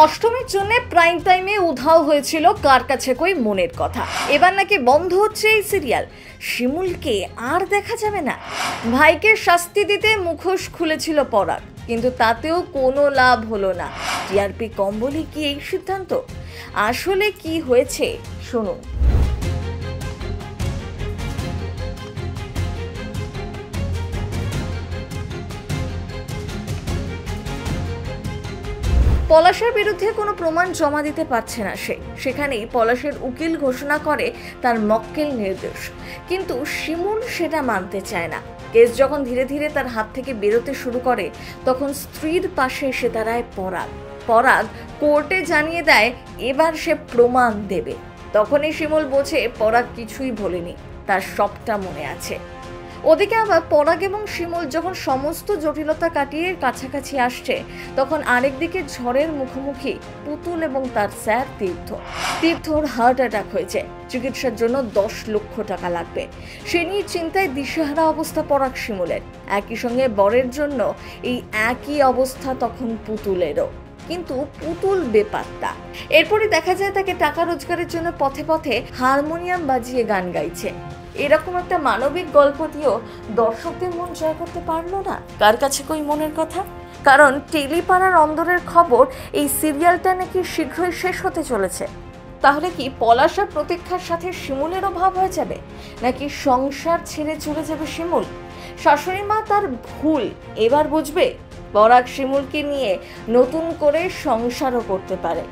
অষ্টমীর জন্য প্রাইম টাইমে উধাও হয়েছিল কার কাছে কই মনের কথা। এবার নাকি বন্ধ হচ্ছে এই সিরিয়াল। শিমুলকে আর দেখা যাবে না। ভাইকে শাস্তি দিতে মুখোশ খুলেছিল পরাগ, কিন্তু তাতেও কোনো লাভ হলো না। টিআরপি কম বলে কি এই সিদ্ধান্ত? আসলে কি হয়েছে শুনুন। পলাশের বিরুদ্ধে কোনো প্রমাণ জমা দিতে পারছে না সেখানেই পলাশের উকিল ঘোষণা করে তার মক্কেল নির্দোষ, কিন্তু শিমুল সেটা মানতে চায় না। কেস যখন ধীরে ধীরে তার হাত থেকে বেরোতে শুরু করে, তখন স্ত্রীর পাশে এসে দাঁড়ায় পরাগ কোর্টে জানিয়ে দেয় এবার সে প্রমাণ দেবে। তখনই শিমুল বোঝে পরাগ কিছুই ভোলেনি, তার সবটা মনে আছে। ওদিকে আবার পরাগ এবং শিমুল যখন সমস্ত জটিলতা কাটিয়ে কাছাকাছি আসছে, তখন আরেকদিকে ঝড়ের মুখোমুখি পুতুল এবং তার স্যার তীর্থর হার্ট অ্যাটাক হয়েছে। চিকিৎসার জন্য 10 লক্ষ টাকা লাগবে। সে নিয়ে চিন্তায় দিশেহারা অবস্থা পরাগ শিমুলের। একই সঙ্গে বরের জন্য এই একই অবস্থা তখন পুতুলেরও, কিন্তু পুতুল বেপাত্তা। এরপরে দেখা যায় তাকে টাকা রোজগারের জন্য পথে পথে হারমোনিয়াম বাজিয়ে গান গাইছে। এরকম একটা মানবিক গল্প দিয়েও দর্শকদের মন জয় করতে পারলো না কার কাছে কই মনের কথা। কারণ টেলিপাড়ার অন্দরের খবর, এই সিরিয়ালটা নাকি শীঘ্রই শেষ হতে চলেছে। তাহলে কি পলাশ আর প্রতীক্ষার সাথে শিমুলেরও ভাব হয়ে যাবে, নাকি সংসার ছেড়ে চলে যাবে শিমুল? শাশুড়ি মা তার ভুল এবার বুঝবে? পরাগ শিমুলকে নিয়ে নতুন করে সংসারও করতে পারে।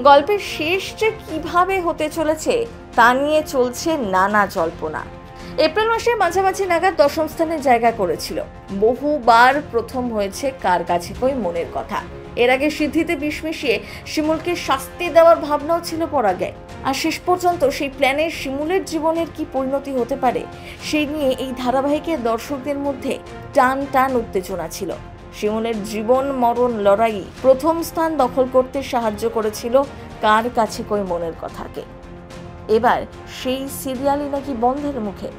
গল্পের শেষ যে কিভাবে হতে চলেছে তা নিয়ে চলছে নানা জল্পনা। এপ্রিল মাসের মাঝামাঝি নাগাদ 10ম স্থানে জায়গা করেছিল। বহুবার প্রথম হয়েছে কার কাছে কই মনের কথা। এর আগে সিদ্ধিতে বিষ মিশিয়ে শিমুলকে শাস্তি দেওয়ার ভাবনাও ছিল পরাগে। আর শেষ পর্যন্ত সেই প্ল্যানে শিমুলের জীবনের কি পরিণতি হতে পারে সেই নিয়ে এই ধারাবাহিকের দর্শকদের মধ্যে টান উত্তেজনা ছিল। শিমুলের জীবন মরণ লড়াই প্রথম স্থান দখল করতে সাহায্য করেছিল কার কাছে কই মনের কথাকে। এবার সেই সিরিয়ালই নাকি বন্ধের মুখে।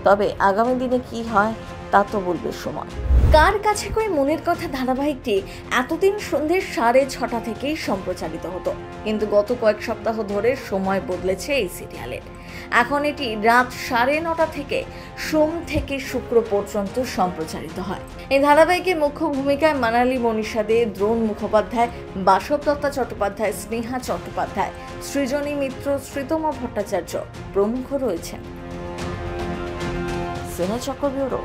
তবে আগামী দিনে কি হয় তা তো বলবে সময়। কার কাছে কই মনের কথা ধারাবাহিকটি এতদিন সন্ধ্যে 6:30 থেকেই সম্প্রচারিত হতো, কিন্তু গত কয়েক সপ্তাহ ধরে সময় বদলেছে এই সিরিয়ালের। এখন এটি রাত 9:30 থেকে সোম থেকে শুক্র পর্যন্ত সম্প্রচারিত হয়। এই ধারাবাহিকের মুখ্য ভূমিকায় মানালি মনীষা দে, দ্রোণ মুখোপাধ্যায়, বাসব দত্তা চট্টোপাধ্যায়, স্নেহা চট্টোপাধ্যায়, সৃজনী মিত্র, শ্রীতমা ভট্টাচার্য প্রমুখ রয়েছেন। সিনে চক্র ব্যুরো।